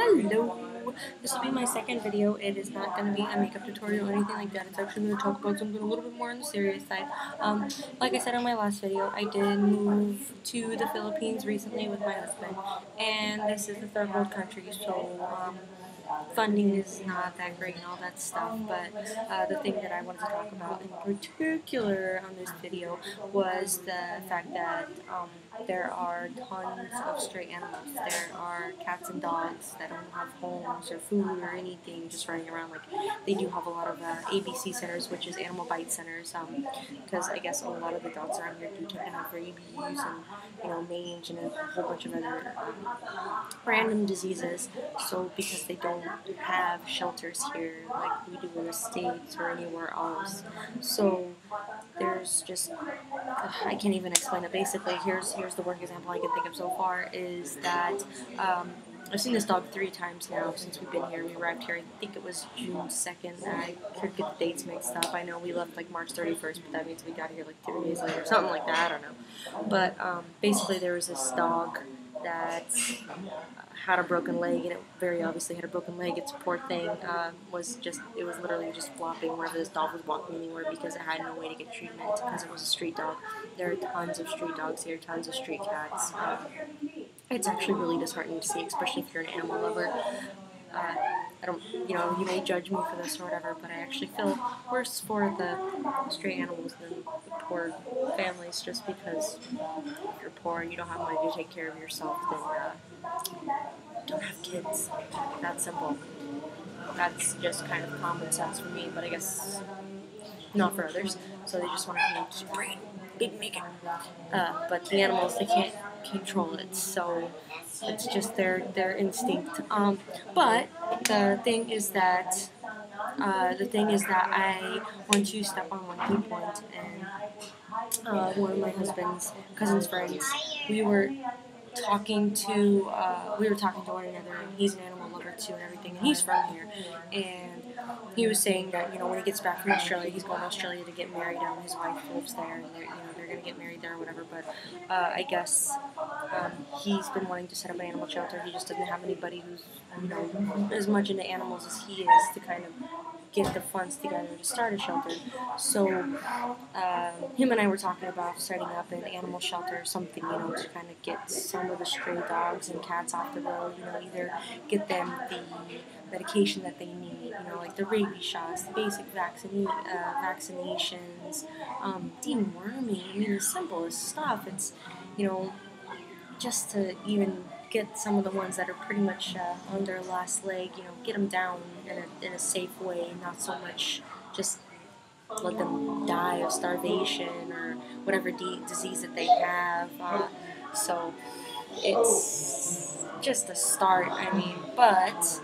Hello! This will be my second video. It is not going to be a makeup tutorial or anything like that. It's actually going to talk about something a little bit more on the serious side. Like I said in my last video, I did move to the Philippines recently with my husband. And this is a third world country, so funding is not that great and all that stuff, but the thing that I wanted to talk about in particular on this video was the fact that there are tons of stray animals. There are cats and dogs that don't have homes or food or anything, just running around. Like, they do have a lot of ABC centers, which is animal bite centers, because I guess a lot of the dogs around here do tend to have rabies and mange and a whole bunch of other random diseases. So because they don't have shelters here like we do in the States or anywhere else, so there's just I can't even explain it. Basically, here's the work example I can think of so far is that I've seen this dog 3 times now since we've been here. We arrived here, I think it was June 2nd. I could get the dates mixed up. I know we left like March 31st, but that means we got here like 3 days later, something like that, I don't know. But basically there was this dog that had a broken leg, and it very obviously had a broken leg. Its poor thing was literally just flopping wherever this dog was walking anywhere because it had no way to get treatment because it was a street dog. There are tons of street dogs here, tons of street cats. It's actually really disheartening to see, especially if you're an animal lover. I don't, you may judge me for this or whatever, but I actually feel worse for the stray animals than the poor families, just because if you're poor and you don't have money to take care of yourself, then don't have kids. That's simple. That's just kind of common sense for me, but I guess not for others. So they just want to keep brain, big make it. But the animals, they can't control it, so it's just their instinct. But the thing is that I want to step on one key point, and one of my husband's cousin's friends, we were talking to one another, and he's an animal lover too and everything, and he's from here, and he was saying that when he gets back from Australia, he's going to Australia to get married, and his wife lives there, and they're going to get married there or whatever. But I guess he's been wanting to set up an animal shelter. He just doesn't have anybody who's as much into animals as he is to kind of get the funds together to start a shelter. So him and I were talking about setting up an animal shelter or something, to kind of get some of the stray dogs and cats off the road, either get them the medication that they need, like the rabies shots, the basic vaccinations, deworming, the simplest stuff. It's, just to even get some of the ones that are pretty much on their last leg, get them down in a safe way, not so much just let them die of starvation or whatever disease that they have. So it's just a start, but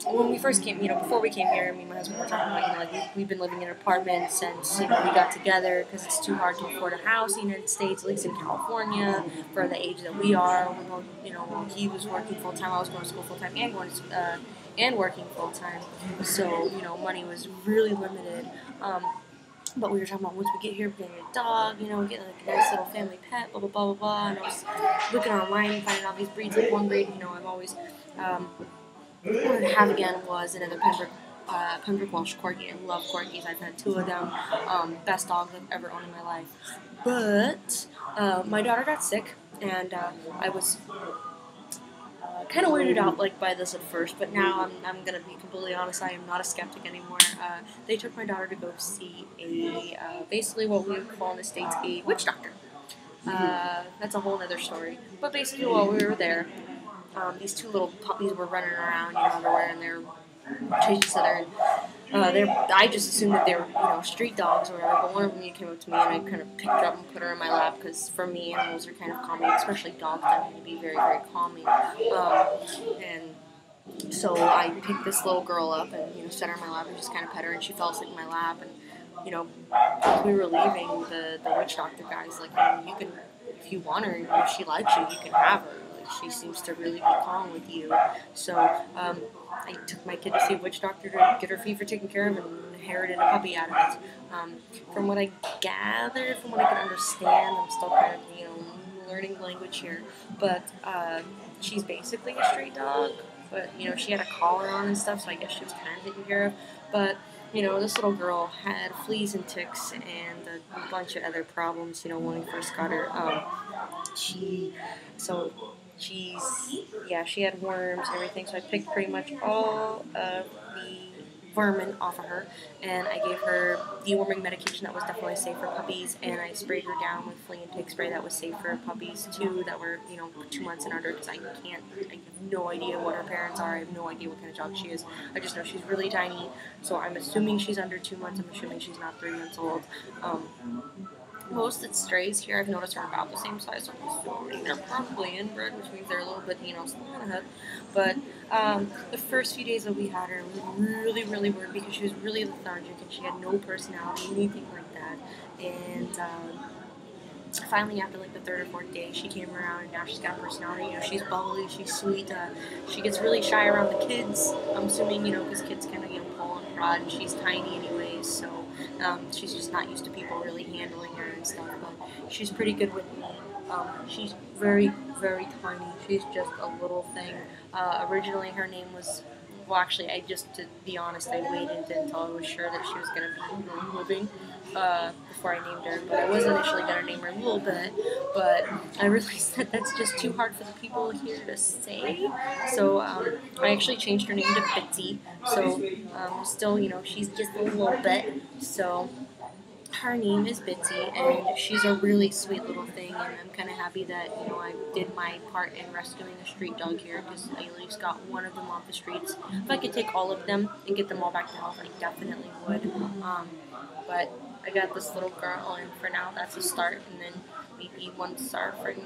when we first came, before we came here, me and my husband were talking about, we've been living in an apartment since, we got together because it's too hard to afford a house in the United States, at least in California, for the age that we are. He was working full-time, I was going to school full-time and working full-time, so, money was really limited. But we were talking about once we get here, we're getting a dog, get like a nice little family pet, blah, blah, blah, blah, blah. And I was looking online and finding all these breeds. Like one breed, I've always wanted to have again was another Pembroke Welsh Corgi. I love Corgis. I've had 2 of them. Best dogs I've ever owned in my life. But my daughter got sick, and I was kind of weirded out by this at first, but now I'm gonna be completely honest. I am not a skeptic anymore. They took my daughter to go see basically what we would call in the States a witch doctor. That's a whole other story. But basically, while we were there, these 2 little puppies were running around, everywhere, and they're chasing each other. And I just assumed that they were, street dogs or whatever. But one of them came up to me, and I kind of picked her up and put her in my lap because for me, animals are kind of calming, especially dogs tend to be very, very calming. And so I picked this little girl up and set her in my lap and just kind of pet her, and she fell asleep in my lap. And as we were leaving, the witch doctor guy's like, you can, if you want her, if she likes you, you can have her. She seems to really be calm with you. So I took my kid to see a witch doctor to get her fever taken care of and inherited a puppy out of it. From what I gathered, from what I can understand, I'm still kind of learning language here, but she's basically a street dog, but she had a collar on and stuff, so I guess she was kind of taken care of. But this little girl had fleas and ticks and a bunch of other problems. When we first got her, she so she's yeah, she had worms and everything. So I picked pretty much all of the vermin off of her, and I gave her deworming medication that was definitely safe for puppies, and I sprayed her down with flea and tick spray that was safe for puppies too, that were 2 months and under, because I have no idea what her parents are. I have no idea what kind of dog she is. I just know she's really tiny, so I'm assuming she's under 2 months. I'm assuming she's not 3 months old. Most of the strays here, I've noticed, are about the same size, so I'm assuming they're probably inbred, which means they're a little bit, smaller than that. But the first few days that we had her was really, really weird, because she was really lethargic and she had no personality, anything like that. And finally, after like the third or fourth day, she came around, and now she's got a personality. She's bubbly, she's sweet. She gets really shy around the kids. I'm assuming, because kids kind of pull and prod, and she's tiny anyways, so she's just not used to people really handling her and stuff. But she's pretty good with me. She's very, very tiny. She's just a little thing. Originally, her name was. Well, actually, to be honest, I waited until I was sure that she was going to be moving before I named her. But I was initially going to name her Little Bit, but I realized that that's just too hard for the people here to say. So I actually changed her name to Bitsy. So still, she's just a little bit. So her name is Bitsy, and she's a really sweet little thing, and I'm kind of happy that, I did my part in rescuing a street dog here, because I at least got one of them off the streets. If I could take all of them and get them all back to health, I definitely would. But I got this little girl, and for now, that's a start, and then maybe once our friend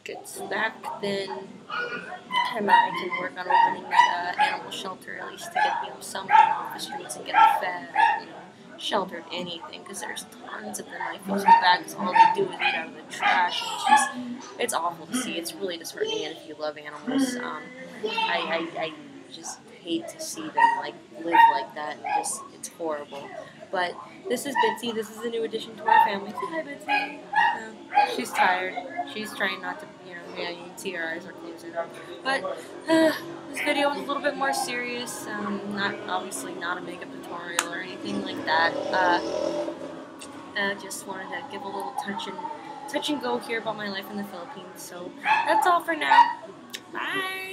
gets back, then I can work on opening that animal shelter, at least to get, some of them off the streets and get them fed, or, sheltered, anything, because there's tons of them. I feel so bad because all they do is eat out of the trash, and it's awful to see. It's really disheartening, and if you love animals, I just hate to see them live like that, and it's horrible. But this is Bitsy. This is a new addition to our family. Say hi, Bitsy. She's tired. She's trying not to, you can see her eyes are closing. But this video was a little bit more serious. Obviously not a makeup tutorial or anything like that. Just wanted to give a little touch and go here about my life in the Philippines. So that's all for now. Bye.